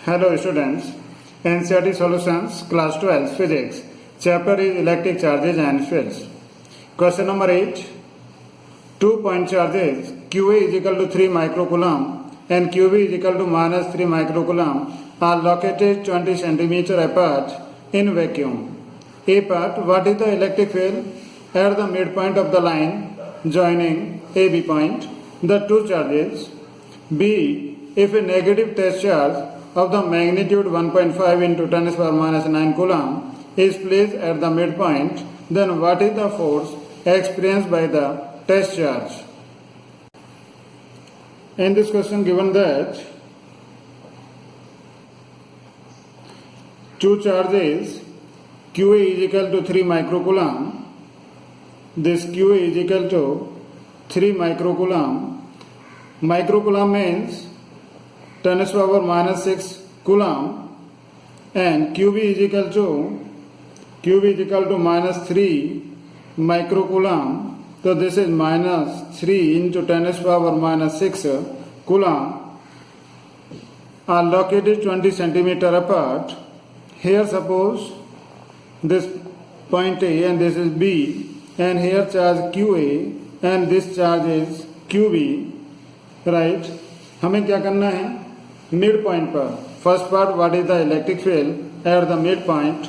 Hello students, NCERT Solutions Class 12 Physics. Chapter is Electric Charges and Fields. Question number 8. 2-point charges QA is equal to 3 microcoulomb and QB is equal to minus 3 microcoulomb are located 20 centimeter apart in vacuum. A part, what is the electric field at the midpoint of the line joining AB point? The two charges. B, if a negative test charge of the magnitude 1.5 into 10 to the power minus 9 coulomb is placed at the midpoint, then what is the force experienced by the test charge? In this question given that two charges QA is equal to 3 microcoulomb, this QA is equal to 3 microcoulomb. Microcoulomb means 10 to the power minus 6 coulomb, and QB is equal to minus 3 microcoulomb. So this is minus 3 into 10 to the power minus 6 coulomb are located 20 centimeter apart. Here suppose this point A and this is B, and here charge QA and this charge is QB, right? हमें क्या करना है? Mid point पर first part, what is the electric field at the mid point.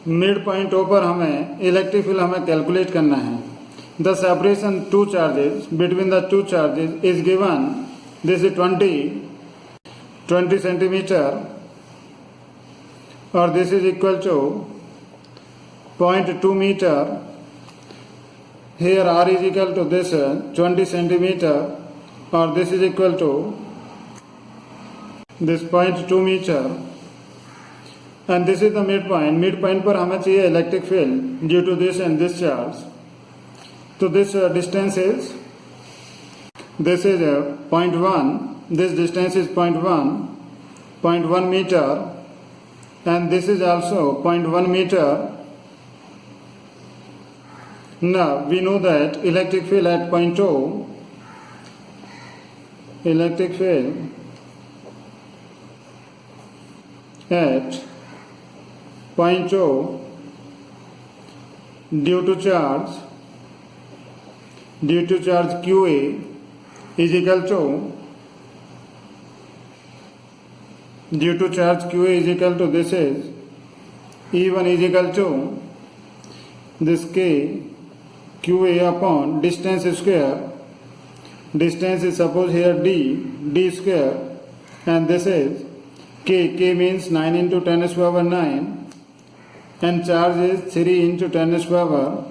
Mid point O पर हमें electric field हमें calculate करना है. The separation two charges between the two charges is given. This is 20 centimetre और this is equal to 0.2 metre. Here R is equal to this 20 centimeter or this is equal to this 0.2 meter, and this is the midpoint. Midpoint पर हमें चाहिए electric field due to this and this charge. So this distance is, this is 0.1, this distance is 0.1 meter, and this is also 0.1 meter. Now we know that electric field at point O, electric field at point O due to charge QA is equal to, due to charge QA is equal to, this is E1 is equal to this K QA upon distance square. Distance is suppose here d square, and this is K means 9 into 10 to the power 9, and charge is 3 into 10 to the power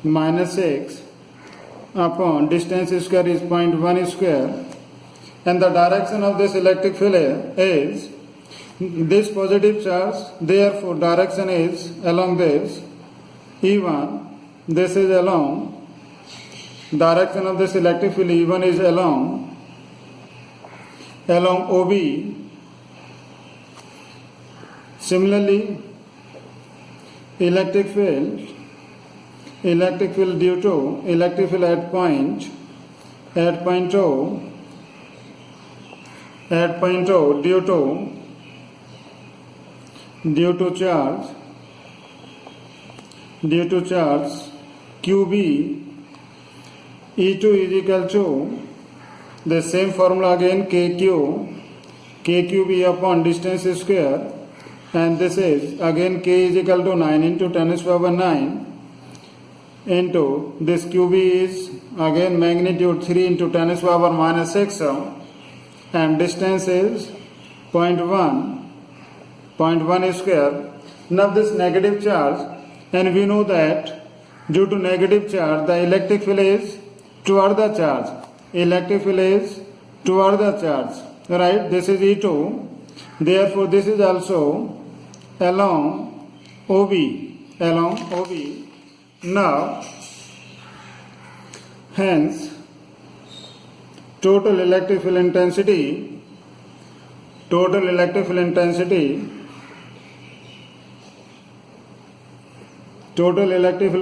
minus 6 upon distance square is 0.1 square, and the direction of this electric field is this positive charge, therefore direction is along this E1. This is along, direction of this electric field E1 is along OB. Similarly, electric field due to electric field at point O due to charge QB, E2 is equal to the same formula again, KQB upon distance square, and this is again K is equal to 9 into 10 to the power 9 into this QB is again magnitude 3 into 10 to the power minus 6, and distance is 0.1 square. Now this negative charge, and we know that due to negative charge, the electric field is toward the charge. Electric field is toward the charge, right? This is E2. Therefore, this is also along OB. Now, hence, total electric field intensity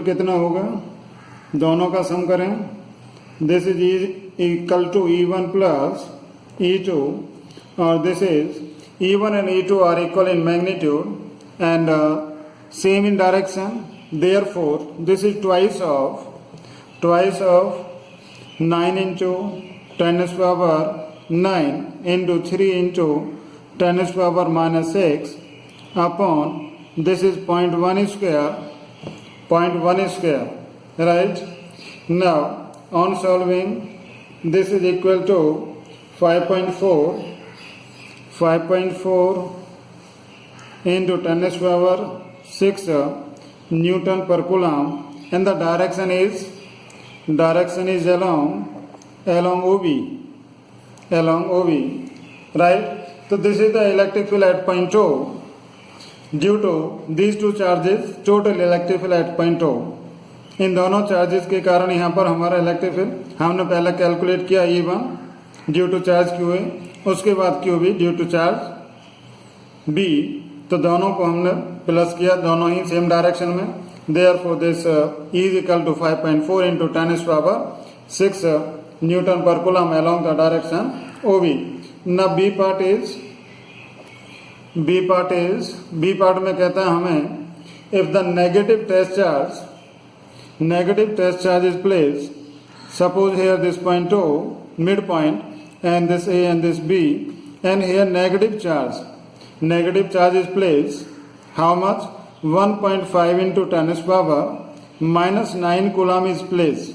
कितना होगा? दोनों का सम करें. This is equal to E1 plus E2 this is E1 and E2 are equal in magnitude and same in direction. Therefore, this is twice of 9 into 10 to the power 9 into 3 into 10 to the power minus 6 upon this is 0.1 square, right? Now, on solving, this is equal to 5.4 into 10 to the power 6 Newton per Coulomb, and the direction is along OB, right? So this is the electric field at point O. Due to these two charges, total electric field at point O. इन दोनों charges के कारण यहाँ पर हमारा electric field हमने पहले calculate किया E1 due to charge QA, उसके बाद QB due to charge B, तो दोनों को हमने प्लस किया, दोनों ही सेम डायरेक्शन में. Therefore this E is equal to 5.4 into 10 to the power 6 Newton per Coulomb along the direction OB. Now B part में कहता है हमें if the negative test charge is placed, suppose here this point O, midpoint, and this A and this B, and here negative charge is placed, how much? 1.5 into 10 to the power minus 9 Coulomb is placed,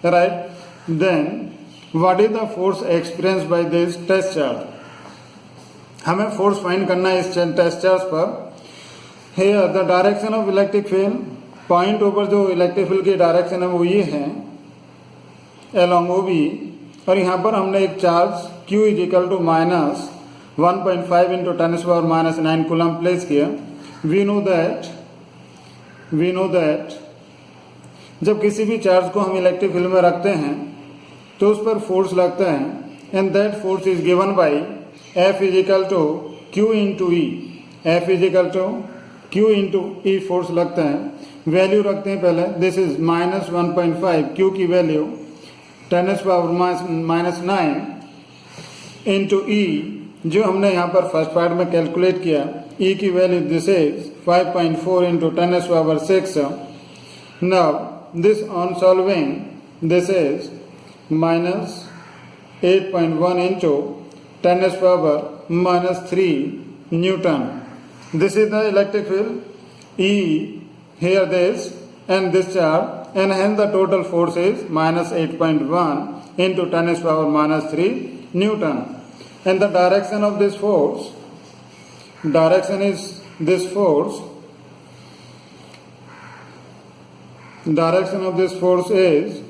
right? Then what is the force experienced by this test charge? हमें force find करना है इस test charge पर. Here the direction of electric field, point ऊपर जो electric field की direction है वो ये है along OB, और यहाँ पर हमने एक charge Q is equal to minus 1.5 into 10 to the power minus 9 Coulomb place किया. वी नो दैट जब किसी भी चार्ज को हम इलेक्ट्रिक फील्ड में रखते हैं तो उस पर फोर्स लगता है, and that force is given by F is equal to Q into E. F is equal to Q into E force लगता है. वैल्यू रखते हैं पहले, दिस इज माइनस 1.5, Q की value 10 to the power minus 9 into E जो हमने यहाँ पर फर्स्ट पार्ट में कैलकुलेट किया. E की value this is 5.4 into 10 to the power 6. Now this on solving this is minus 8.1 into 10 to the power minus 3 Newton. This is the electric field E, here this and this charge, and hence the total force is minus 8.1 into 10 to the power minus 3 Newton. And the direction of this force is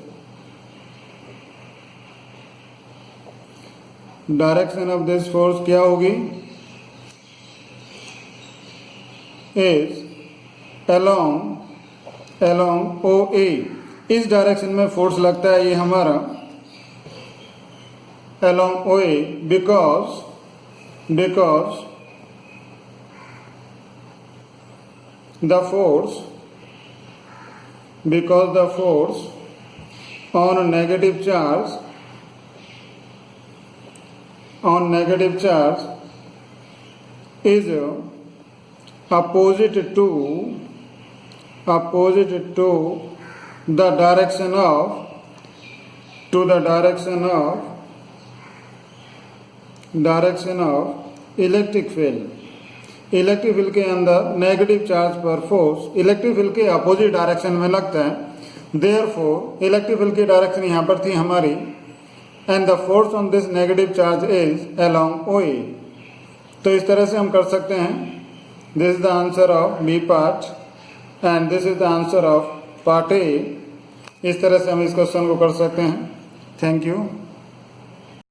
क्या होगी? is along OA. इस direction में force लगता है ये हमारा along OA because the force on negative charge is opposite to the direction of electric field. Electric field के अंदर नेगेटिव चार्ज पर फोर्स इलेक्ट्रिक फील्ड के अपोजिट डायरेक्शन में लगता है. देयरफॉर इलेक्ट्रिक फील्ड की डायरेक्शन यहाँ पर थी हमारी, and the force on this negative charge is along OA. तो इस तरह से हम कर सकते हैं. This is the answer of B part and this is the answer of part A. इस तरह से हम इस क्वेश्चन को कर सकते हैं. Thank you.